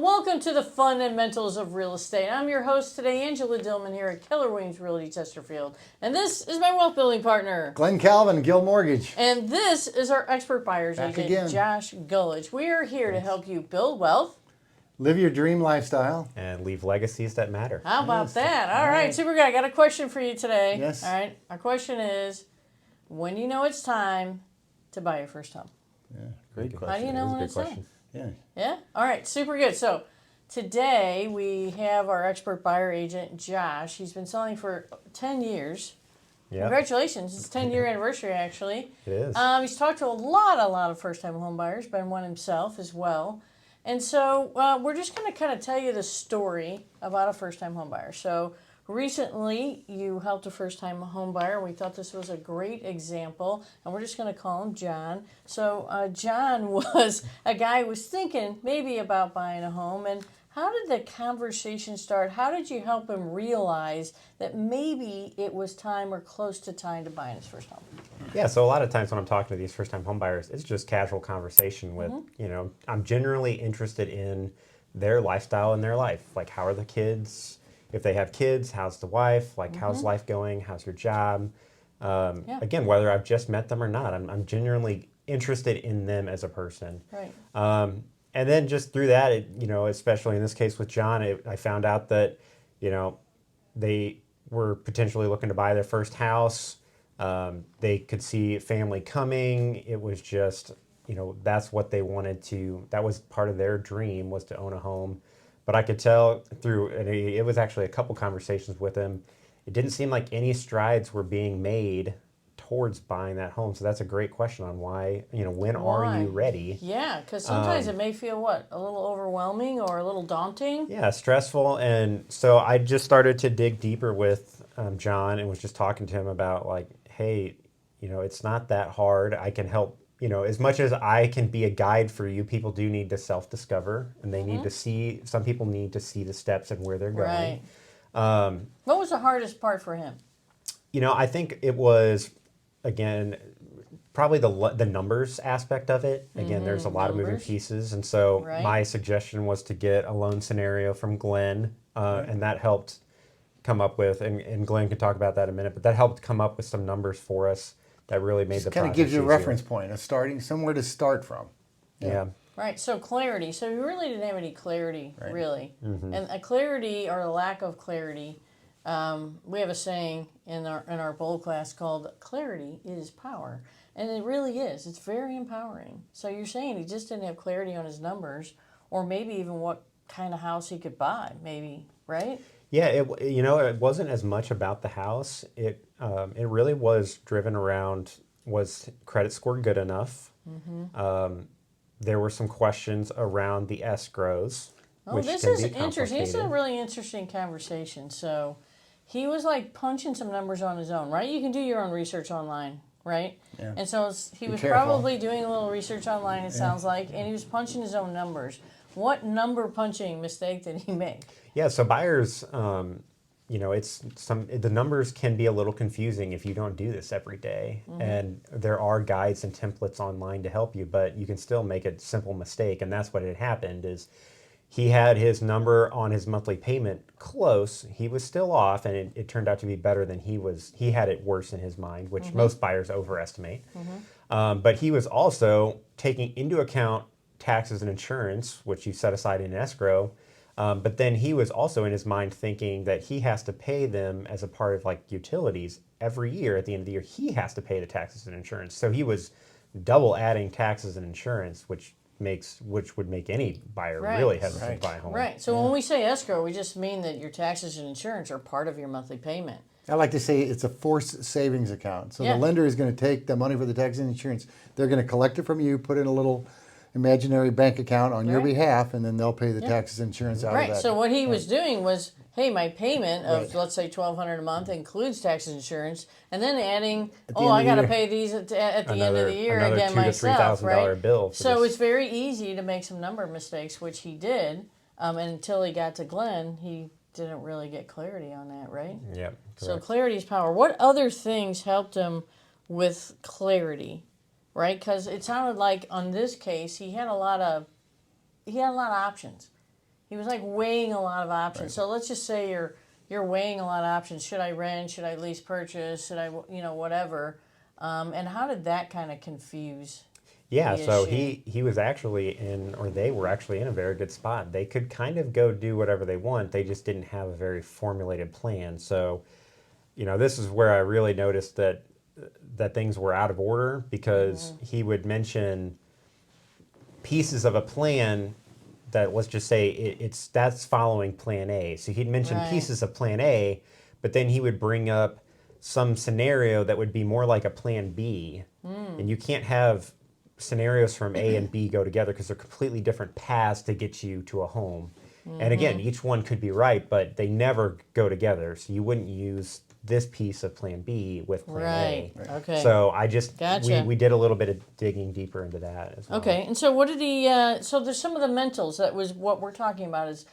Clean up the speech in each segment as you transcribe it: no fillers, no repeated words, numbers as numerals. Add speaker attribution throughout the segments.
Speaker 1: Well, welcome to the fundamentals of real estate. I'm your host today, Angela Dillmon, here at Keller Realty, Chesterfield. And this is my wealth building partner,
Speaker 2: Glen Calvin, Gill Mortgage.
Speaker 1: And this is our expert buyer's
Speaker 2: Back
Speaker 1: agent,
Speaker 2: again.
Speaker 1: Josh Gulledge. We are here to help you build wealth,
Speaker 2: Live your dream lifestyle,
Speaker 3: and leave legacies that matter.
Speaker 1: How about that? All right, super guy. I got a question for you today.
Speaker 2: Yes.
Speaker 1: All right. Our question is, when do you know it's time to buy your first home?
Speaker 2: Yeah, great question.
Speaker 1: How do you know when it's time?
Speaker 2: Yeah.
Speaker 1: Yeah? All right, super good. So today we have our expert buyer agent, Josh. He's been selling for 10 years.
Speaker 3: Yep.
Speaker 1: Congratulations. It's 10-year anniversary, actually.
Speaker 3: It is.
Speaker 1: He's talked to a lot of first-time home buyers, been one himself as well. And so we're just going to kind of tell you the story about a first-time home buyer. So recently, you helped a first-time home buyer. We thought this was a great example, and we're just going to call him John. So John was a guy who was thinking maybe about buying a home. And how did the conversation start? How did you help him realize that maybe it was time or close to time to buy his first home?
Speaker 3: Yeah, so a lot of times when I'm talking to these first-time home buyers, it's just casual conversation with, I'm generally interested in their lifestyle and their life. Like, how are the kids? If they have kids, how's the wife? Like, how's life going? How's your job? Again, whether I've just met them or not, I'm genuinely interested in them as a person.
Speaker 1: Right.
Speaker 3: And then just through that, especially in this case with John, I found out that, they were potentially looking to buy their first house. They could see family coming. It was just, that's what they wanted to, that was part of their dream, was to own a home. But I could tell through, and it was actually a couple conversations with him, it didn't seem like any strides were being made towards buying that home. So that's a great question on why, when are you ready?
Speaker 1: Yeah, because sometimes it may feel, a little overwhelming or a little daunting?
Speaker 3: Yeah, stressful. And so I just started to dig deeper with John and was just talking to him about like, hey, it's not that hard. I can help, as much as I can be a guide for you, people do need to self-discover, and they need to see, some people need to see the steps and where they're going.
Speaker 1: Right. What was the hardest part for him?
Speaker 3: I think it was, again, probably the numbers aspect of it. Again, there's a lot of moving pieces. And so my suggestion was to get a loan scenario from Glen, and that helped come up with, and Glen can talk about that in a minute, but that helped come up with some numbers for us that really made the process
Speaker 2: kind of gives you a
Speaker 3: easier.
Speaker 2: reference point, somewhere to start from.
Speaker 3: Yeah.
Speaker 1: Right, so clarity. So we really didn't have any clarity, really. And a clarity or a lack of clarity, we have a saying in our bowl class called clarity is power. And it really is. It's very empowering. So you're saying he just didn't have clarity on his numbers, or maybe even what kind of house he could buy, maybe, right?
Speaker 3: Yeah, it wasn't as much about the house. It really was driven around, was credit score good enough? There were some questions around the escrows.
Speaker 1: Oh, this is interesting. This is a really interesting conversation. So he was like punching some numbers on his own, right? You can do your own research online, right?
Speaker 2: Yeah.
Speaker 1: And so he was probably doing a little research online, it sounds like, and he was punching his own numbers. What number punching mistake did he make?
Speaker 3: Yeah, so buyers, the numbers can be a little confusing if you don't do this every day. And there are guides and templates online to help you, but you can still make a simple mistake. And that's what had happened is he had his number on his monthly payment close. He was still off, and it turned out to be better than he had it worse in his mind, which most buyers overestimate. But he was also taking into account taxes and insurance, which you set aside in escrow. But then he was also in his mind thinking that he has to pay them as a part of like utilities every year. At the end of the year, he has to pay the taxes and insurance. So he was double adding taxes and insurance, which would make any buyer really hesitant to buy a home.
Speaker 1: Right. So when we say escrow, we just mean that your taxes and insurance are part of your monthly payment.
Speaker 2: I like to say it's a forced savings account. So the lender is going to take the money for the tax and insurance. They're going to collect it from you, put in a little imaginary bank account on your behalf, and then they'll pay the taxes and insurance out of that.
Speaker 1: Right. So what he was doing was, hey, my payment of let's say $1,200 a month includes taxes and insurance, and then adding, I got to pay these at the end of the year again myself,
Speaker 3: $2,000 to $3,000 bill.
Speaker 1: So it's very easy to make some number mistakes, which he did, and until he got to Glen, he didn't really get clarity on that, right?
Speaker 3: Yeah.
Speaker 1: So clarity is power. What other things helped him with clarity? Right, because it sounded like on this case he had a lot of options. he was like weighing a lot of options.
Speaker 2: Right.
Speaker 1: So let's just say you're weighing a lot of options. Should I rent? Should I lease purchase? Should I, whatever? And how did that kind of confuse?
Speaker 3: Yeah,
Speaker 1: the
Speaker 3: so
Speaker 1: issue?
Speaker 3: he was actually in, or they were actually in a very good spot. They could kind of go do whatever they want. They just didn't have a very formulated plan. So, this is where I really noticed that things were out of order, because he would mention pieces of a plan that, let's just say that's following plan A. So he'd mention
Speaker 1: Right.
Speaker 3: pieces of plan A, but then he would bring up some scenario that would be more like a plan B. And you can't have scenarios from A and B go together, because they're completely different paths to get you to a home. And again, each one could be right, but they never go together. So you wouldn't use this piece of plan B with plan
Speaker 1: Right.
Speaker 3: A.
Speaker 1: Okay.
Speaker 3: So I just,
Speaker 1: Gotcha.
Speaker 3: we did a little bit of digging deeper into that as well.
Speaker 1: Okay, and so what did he? So there's some of the mentals that was what we're talking about is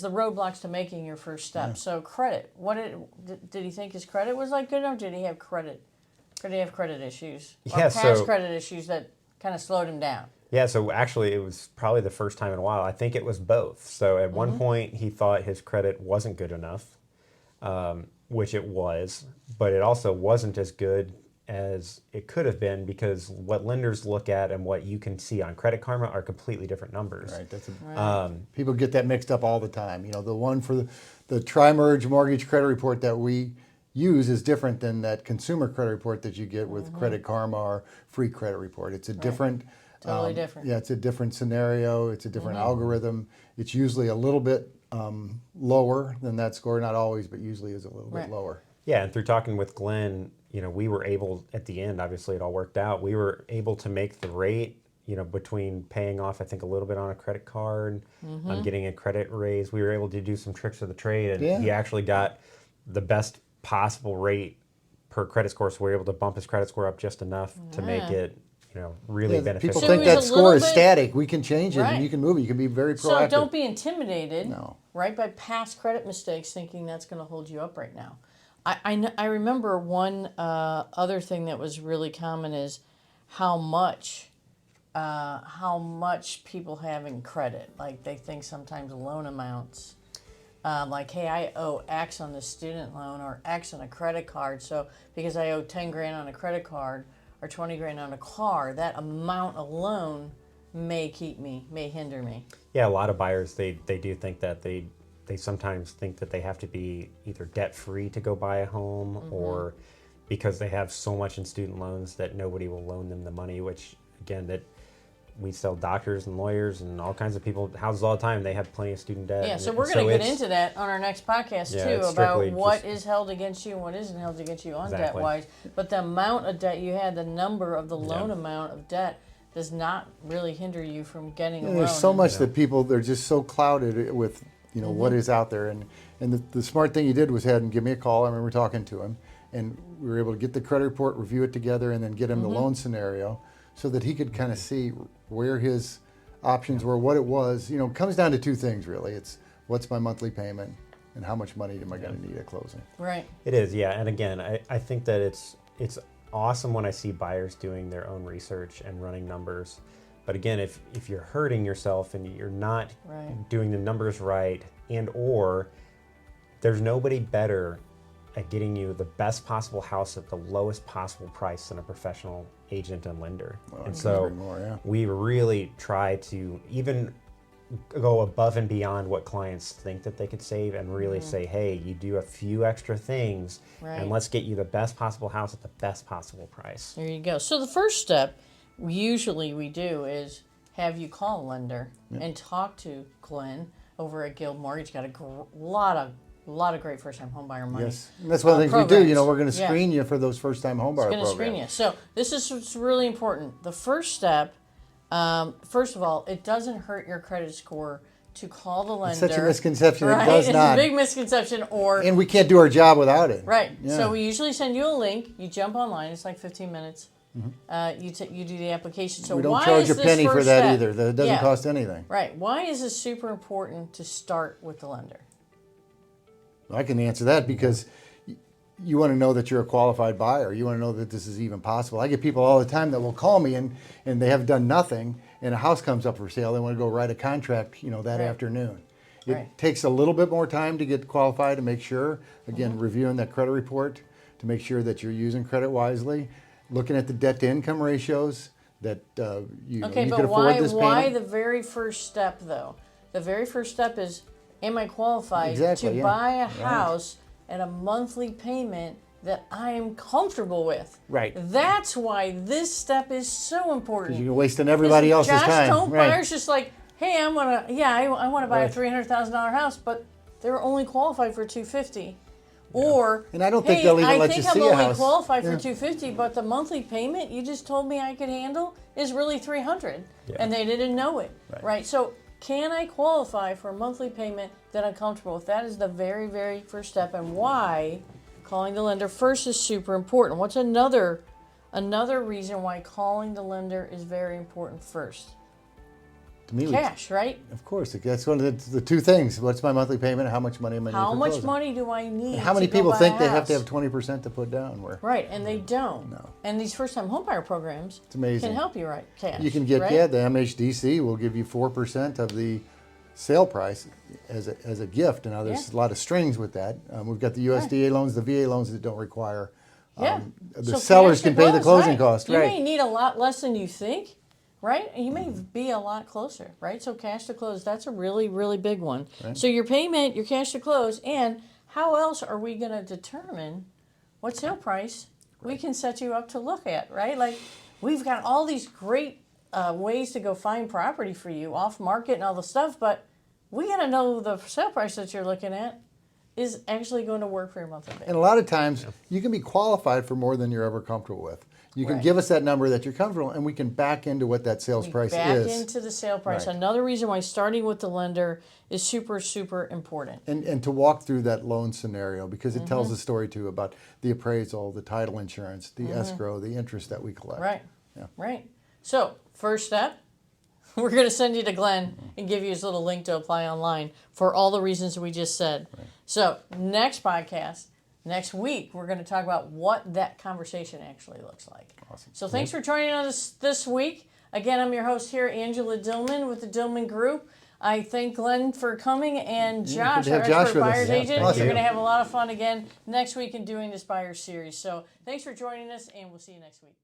Speaker 1: the roadblocks to making your first step.
Speaker 2: Yeah.
Speaker 1: So credit. What did he think his credit was like good enough? Did he have credit? Did he have credit issues? Or
Speaker 3: Yeah,
Speaker 1: past
Speaker 3: so-
Speaker 1: credit issues that kind of slowed him down.
Speaker 3: Yeah, so actually it was probably the first time in a while. I think it was both. So at one point he thought his credit wasn't good enough, which it was, but it also wasn't as good as it could have been, because what lenders look at and what you can see on Credit Karma are completely different numbers.
Speaker 2: Right. That's
Speaker 1: Right.
Speaker 2: people get that mixed up all the time. The one for the tri-merge mortgage credit report that we use is different than that consumer credit report that you get with Credit Karma or free credit report. It's a different,
Speaker 1: Totally different.
Speaker 2: Yeah, it's a different scenario. It's a different algorithm. It's usually a little bit lower than that score. Not always, but usually is a little
Speaker 1: Right.
Speaker 2: bit lower.
Speaker 3: Yeah, and through talking with Glenn, we were able, at the end, obviously it all worked out, we were able to make the rate, between paying off, I think, a little bit on a credit card, on getting a credit raise. We were able to do some tricks of the trade, and
Speaker 2: Yeah.
Speaker 3: he actually got the best possible rate per credit score, so we were able to bump his credit score up just enough to make it, really
Speaker 2: Yeah,
Speaker 3: beneficial.
Speaker 2: people
Speaker 1: So
Speaker 2: think
Speaker 1: it was
Speaker 2: that
Speaker 1: a
Speaker 2: score
Speaker 1: little
Speaker 2: is
Speaker 1: bit-
Speaker 2: static. We can change it
Speaker 1: Right.
Speaker 2: and you can move it. You can be very
Speaker 1: So
Speaker 2: proactive.
Speaker 1: don't be intimidated,
Speaker 2: No.
Speaker 1: right, by past credit mistakes, thinking that's going to hold you up right now. I remember one other thing that was really common is how much people have in credit. Like they think sometimes loan amounts, like, hey, I owe X on this student loan or X on a credit card. So because I owe 10 grand on a credit card or 20 grand on a car, that amount alone may hinder me.
Speaker 3: Yeah, a lot of buyers, they do think that they sometimes think that they have to be either debt-free to go buy a home, or because they have so much in student loans that nobody will loan them the money, which, again, that we sell doctors and lawyers and all kinds of people houses all the time. They have plenty of student debt.
Speaker 1: Yeah, so
Speaker 3: And
Speaker 1: we're going to get
Speaker 3: it's-
Speaker 1: into that on our next podcast
Speaker 3: Yeah,
Speaker 1: too,
Speaker 3: it's
Speaker 1: about
Speaker 3: strictly
Speaker 1: what
Speaker 3: just-
Speaker 1: is held against you and what isn't held against you on
Speaker 3: Exactly.
Speaker 1: debt-wise. But the amount of debt you had, the number of the loan
Speaker 3: Yeah.
Speaker 1: amount of debt, does not really hinder you from getting a loan.
Speaker 2: There's so
Speaker 1: And-
Speaker 2: much that people, they're just so clouded with what is out there, and the smart thing he did was had him give me a call. I remember talking to him, and we were able to get the credit report, review it together, and then get him the loan scenario so that he could kind of see where his options were, what it was. It comes down to two things really. It's what's my monthly payment and how much money am I going to need at closing.
Speaker 1: Right.
Speaker 3: It is, yeah. And again, I think that it's awesome when I see buyers doing their own research and running numbers. But again, if you're hurting yourself and you're not
Speaker 1: Right.
Speaker 3: doing the numbers right, and or there's nobody better at getting you the best possible house at the lowest possible price than a professional agent and lender.
Speaker 2: Well, I
Speaker 3: And
Speaker 2: couldn't
Speaker 3: so
Speaker 2: agree more, yeah.
Speaker 3: we really try to even go above and beyond what clients think that they could save, and really say, hey, you do a few extra things,
Speaker 1: Right.
Speaker 3: and let's get you the best possible house at the best possible price.
Speaker 1: There you go. So the first step usually we do is have you call a lender and talk to Glenn over at Guild Mortgage. Got a lot of great first-time homebuyer money.
Speaker 2: Yes, and that's one of the things we do.
Speaker 1: programs.
Speaker 2: We're going to
Speaker 1: Yeah.
Speaker 2: screen you for those first-time homebuyer
Speaker 1: It's going to
Speaker 2: programs.
Speaker 1: screen you. So this is what's really important. The first step, first of all, it doesn't hurt your credit score to call the lender.
Speaker 2: It's such a misconception.
Speaker 1: Right?
Speaker 2: It does
Speaker 1: It's
Speaker 2: not.
Speaker 1: a big misconception. Or
Speaker 2: And we can't do our job without it.
Speaker 1: right.
Speaker 2: Yeah.
Speaker 1: So we usually send you a link. You jump online. It's like 15 minutes. You do the application. So
Speaker 2: Mm-hmm. We don't
Speaker 1: why
Speaker 2: charge
Speaker 1: is
Speaker 2: a
Speaker 1: this
Speaker 2: penny for
Speaker 1: first
Speaker 2: that
Speaker 1: step?
Speaker 2: either. That doesn't
Speaker 1: Yeah.
Speaker 2: cost anything.
Speaker 1: Right. Why is this super important to start with the lender?
Speaker 2: I can answer that because you want to know that you're a qualified buyer. You want to know that this is even possible. I get people all the time that will call me and they have done nothing, and a house comes up for sale. They want to go write a contract, that
Speaker 1: Right.
Speaker 2: afternoon. It
Speaker 1: Right.
Speaker 2: takes a little bit more time to get qualified to make sure. Again, reviewing that credit report to make sure that you're using credit wisely, looking at the debt to income ratios that you
Speaker 1: Okay,
Speaker 2: you
Speaker 1: but
Speaker 2: could afford this
Speaker 1: why
Speaker 2: payment.
Speaker 1: the very first step though? The very first step is, am I qualified
Speaker 2: Exactly,
Speaker 1: to
Speaker 2: yeah.
Speaker 1: buy a
Speaker 2: Right.
Speaker 1: house at a monthly payment that I am comfortable with?
Speaker 2: Right.
Speaker 1: That's why this step is so important.
Speaker 2: You're wasting everybody else's
Speaker 1: Josh,
Speaker 2: time.
Speaker 1: home
Speaker 2: Right.
Speaker 1: buyers just like, hey, I want to buy a
Speaker 2: Right.
Speaker 1: $300,000 house, but they're only qualified for $250,000. Or,
Speaker 2: And I don't think
Speaker 1: hey,
Speaker 2: they'll even
Speaker 1: I
Speaker 2: let
Speaker 1: think
Speaker 2: you
Speaker 1: I'm
Speaker 2: see a
Speaker 1: only
Speaker 2: house.
Speaker 1: qualified for
Speaker 2: Yeah.
Speaker 1: $250,000, but the monthly payment you just told me I could handle is really $300,000,
Speaker 3: Yeah.
Speaker 1: and they didn't know it,
Speaker 2: Right.
Speaker 1: right? So, can I qualify for a monthly payment that I'm comfortable with? That is the very, very first step, and why calling the lender first is super important. What's another reason why calling the lender is very important first?
Speaker 2: To me,
Speaker 1: Cash, right?
Speaker 2: of course, that's one of the two things. What's my monthly payment? How much money am I needing
Speaker 1: How
Speaker 2: for
Speaker 1: much
Speaker 2: closing?
Speaker 1: money do I need?
Speaker 2: And how many
Speaker 1: to go
Speaker 2: people
Speaker 1: buy
Speaker 2: think
Speaker 1: a
Speaker 2: they have to
Speaker 1: house?
Speaker 2: have 20% to put down? Where
Speaker 1: Right, and they don't.
Speaker 2: No.
Speaker 1: And these first-time homebuyer programs
Speaker 2: amazing.
Speaker 1: can help you, right? Cash.
Speaker 2: you can get,
Speaker 1: right?
Speaker 2: yeah, the MHDC will give you 4% of the sale price as a gift. Now, there's a lot of strings with that. We've got the USDA loans, the VA loans that don't require.
Speaker 1: Yeah.
Speaker 2: The
Speaker 1: So
Speaker 2: sellers
Speaker 1: cash
Speaker 2: can
Speaker 1: to
Speaker 2: pay the
Speaker 1: close,
Speaker 2: closing
Speaker 1: right.
Speaker 2: cost,
Speaker 1: You
Speaker 2: right?
Speaker 1: may need a lot less than you think, right? And you may be a lot closer, right? So cash to close, that's a really, really big one.
Speaker 2: Right.
Speaker 1: So your payment, your cash to close, and how else are we going to determine what sale price we can set you up to look at, right? Like we've got all these great ways to go find property for you off market and all the stuff, but we got to know the sale price that you're looking at is actually going to work for your monthly payment.
Speaker 2: And a lot of times, you can be qualified for more than you're ever comfortable with. You can
Speaker 1: Right.
Speaker 2: give us that number that you're comfortable, and we can back into what that sales price
Speaker 1: Back
Speaker 2: is.
Speaker 1: into the sale price.
Speaker 2: Right.
Speaker 1: Another reason why starting with the lender is super, super important.
Speaker 2: And to walk through that loan scenario, because it tells
Speaker 1: Mm-hmm.
Speaker 2: a story too about the appraisal, the title insurance, the escrow, the interest that we collect.
Speaker 1: Right.
Speaker 2: Yeah.
Speaker 1: Right. So, first step, we're going to send you to Glenn and give you his little link to apply online for all the reasons we just said.
Speaker 2: Right.
Speaker 1: So, next podcast, next week, we're going to talk about what that conversation actually looks like.
Speaker 2: Awesome.
Speaker 1: So, thanks for joining us this week. Again, I'm your host here, Angela Dillmon with the Dillmon Group. I thank Glenn for coming and Josh,
Speaker 2: good to
Speaker 1: our
Speaker 2: have Josh
Speaker 1: expert
Speaker 2: with us.
Speaker 1: buyer's
Speaker 2: Yeah,
Speaker 1: agent.
Speaker 2: thank
Speaker 1: We're
Speaker 2: you.
Speaker 1: going to have a lot of fun again next week in doing this buyer series. So, thanks for joining us, and we'll see you next week.